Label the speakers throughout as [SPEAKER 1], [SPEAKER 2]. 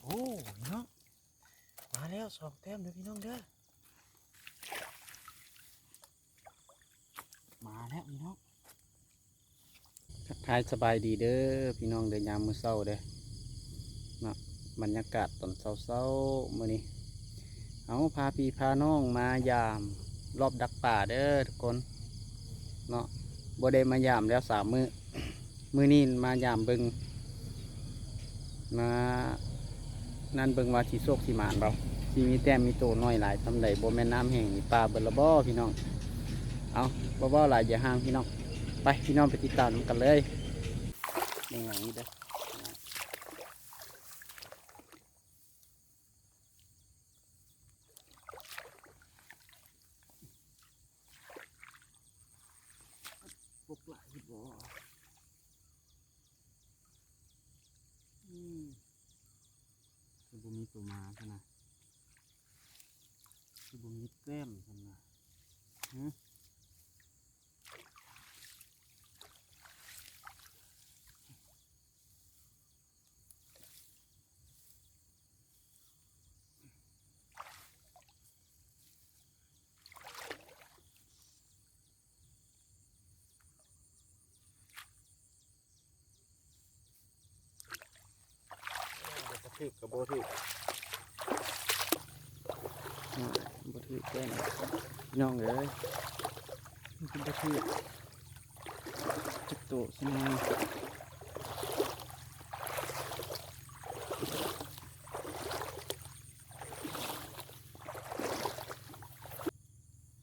[SPEAKER 1] โอ้พี่น้องมาแล้วสองแต้มเด้อพี่น้องเด้อมาแล้วพี่น้องทักทายสบายดีเด้อพี่น้องเด้อยามมื้อเช้าเด้อเนาะบรรยากาศตอนเช้าๆมื้อนี้เอาพาพี่พาน้องมายามรอบดักป่าเด้อทุกคนเนาะบ่ได้มายามแล้ว3 มื้อมื้อนี้มายามเบิ่งมานั่นเบิ่งว่าสิโชคสิหมานเปล่าสิมีแต้มมีโตน้อยหลายทำใดบ่แม่นน้ำแห้งนี่ปลาเบิดละบ่พี่น้องเอาบ่หลายอย่าห่างพี่น้องไปพี่น้องไปติดตามกันเลยนี่อย่างนี้เด้อพวกหลายบ่คือบ่มีตัวมาขนาดคือบ่มีแก้มขนาดบ่ถือกับบ่ถือบ่ถือแก้มพี่น้องเอ้ยมันคือบ่ถือจักโตซะหน่อย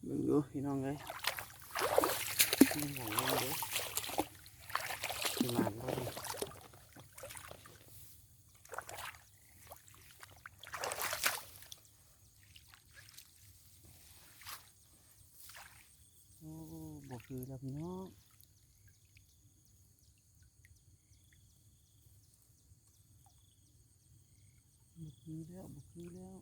[SPEAKER 1] เบิ่งดูพี่น้องเอ้ยมันหยังเด้อสิหมานบ่นี่โอ้บ่คือแล้วพี่น้องบ่คือแล้วบ่คือแล้ว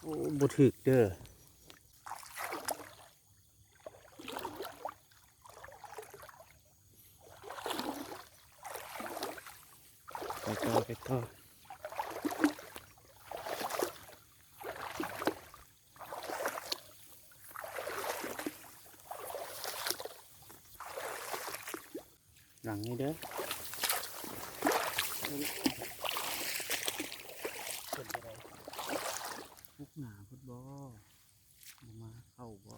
[SPEAKER 1] โอ้บ่ถึกเด้อไปต่อหลังนี้เด้อเป็นอะไรพวกหนาพุดบ่มาเข้าบ่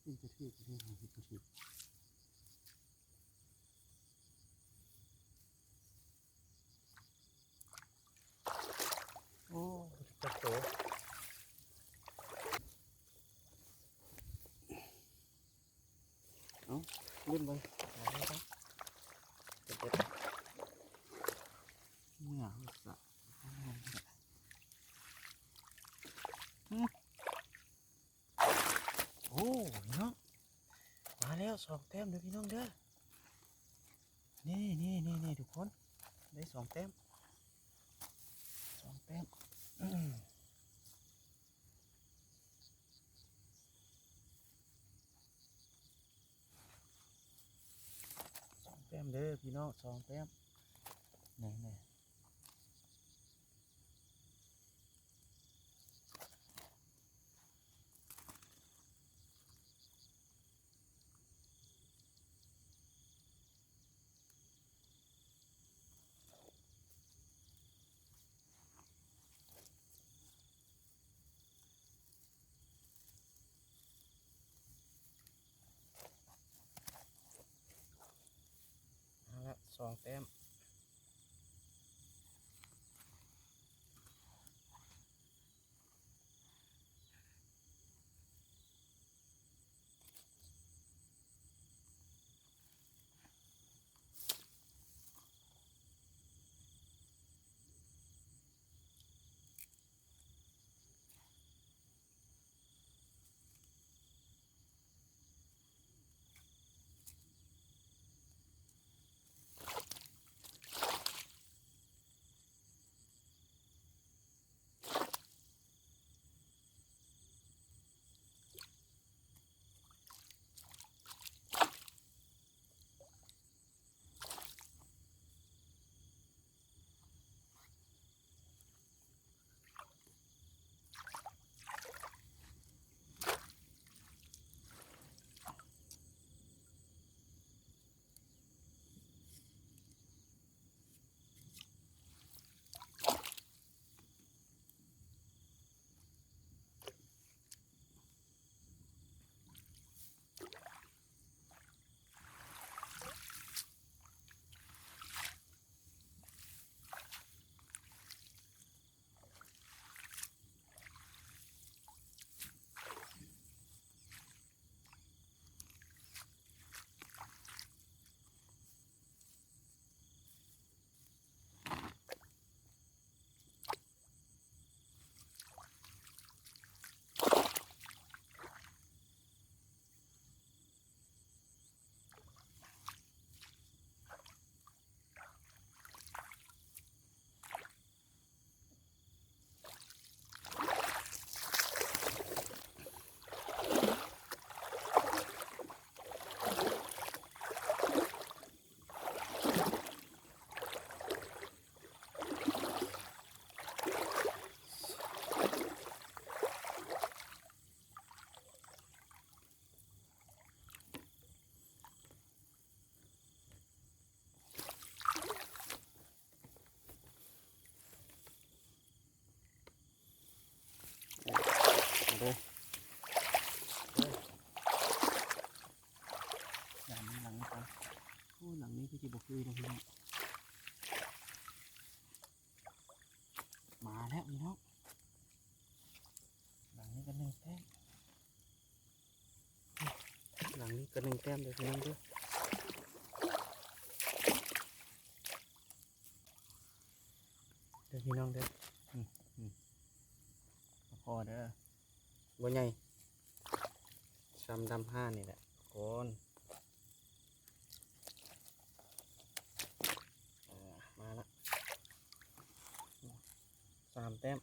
[SPEAKER 1] เป็นกระทืบกระทืบกระทืบโอ้จับโตเอาเล่นไปเด็ดเนี่ยสักโอ้เนาะมาแล้วสองแต้มเด้อพี่น้องเด้อนี่ทุกคนได้สองแต้มสองแต้มสองแต้มเด้อพี่น้องสองแต้มนี่เอาละสองแต้ม แล้วพี่น้องหลังนี้ก็1 แต้มหลังนี้ก็1 แต้มเลยพี่น้องเด้อพี่น้องเด้อพอเด้อบ่ใหญ่ซ้ำดำห้านี่แหละคนมาละ3 แต้ม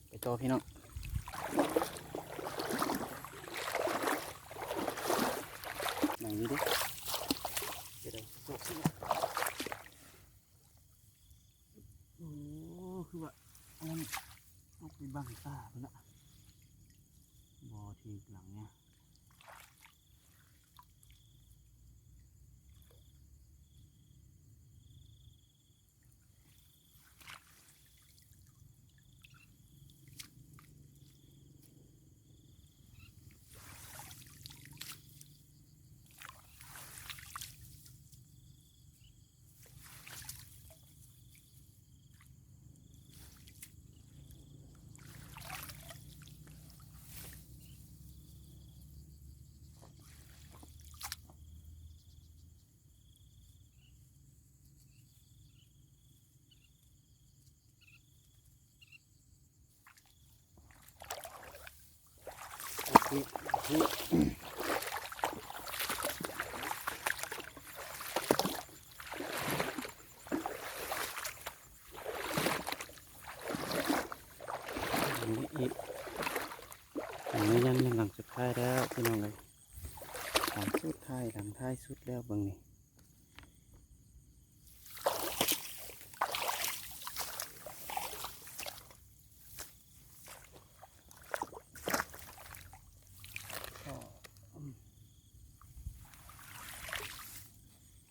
[SPEAKER 1] ไปต่อพี่น้องหนังนี้ดิเดี๋ยวจบโอ้คือว่าอันนั้นเอาไปบังตาพุ่นละบ่ทีหลังเนี่ยที่อีกอันนี้ยันหลังสุดท้ายแล้วพี่น้องเลยหลังสุดท้ายหลังท้ายสุดแล้วเบิ่งนี่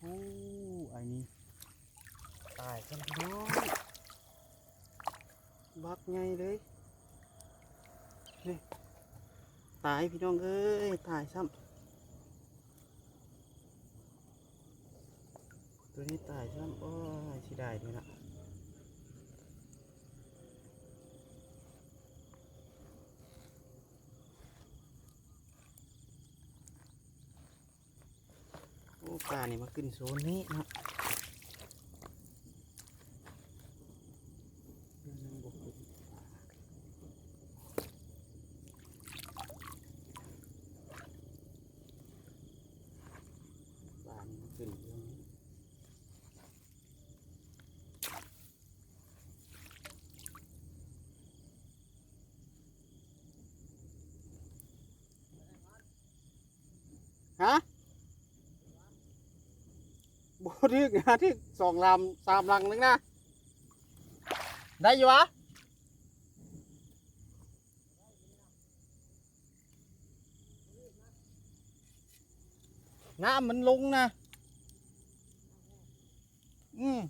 [SPEAKER 1] โอ้ไอ้นี่ตายกันพี่น้องบักไงเลยนี่ตายพี่น้องเอ้ยตายซ้ำตัวนี้ตายซ้ำโอ้ยสิได้ด้วยนะโอ้ปลานี่มาขึ้นโซนนี้นะปลานี่มาขึ้นตรงนี้ฮะบ่ถึกนะถึก2 ลำ 3 ลังนึงนะได้อยู่วะ น้ำมันลงนะอืม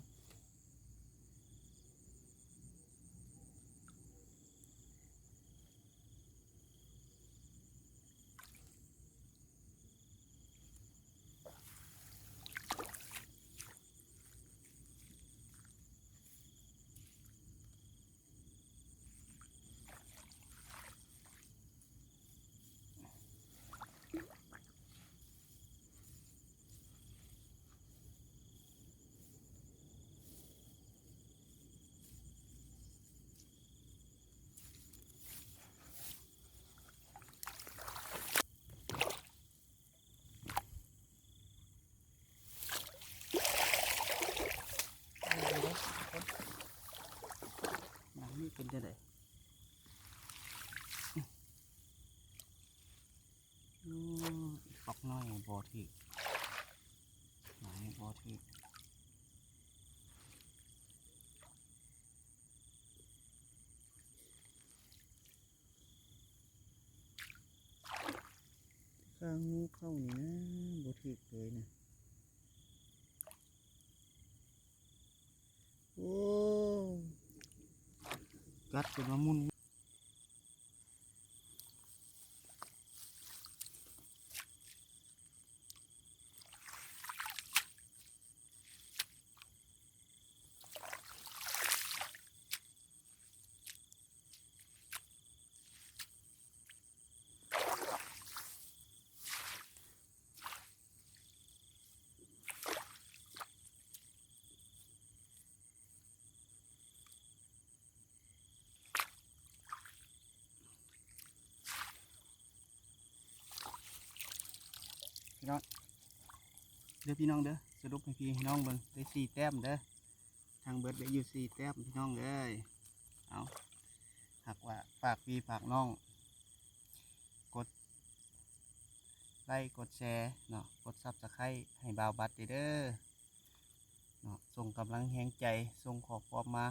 [SPEAKER 1] น้ำนี่เป็นจะไดปอกน้อยบ่ที่หมายบ่ที่ข้างงูเข้านี่นะบ่ที่เลยนะโอ้กัดจนมามุนพี่น้องเด้อพี่น้องเด้อสรุปให้พี่น้องเบิ่งได้4 แต้มเด้อทางเบิดได้อยู่4 แต้มพี่น้องเอ้ยเอาหากว่าฝากพี่ฝากน้องกดไลค์กดแชร์เนาะกดซับสไครต์ให้บ่าวบัดเด้อเนาะส่งกำลังแห่งใจส่งขอความมา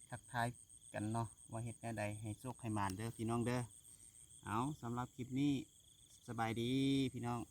[SPEAKER 1] ทักทายกันเนาะว่าเฮ็ดแนวใดให้สุขให้หมานเด้อพี่น้องเด้อเอาสำหรับคลิปนี้สบายดีพี่น้อง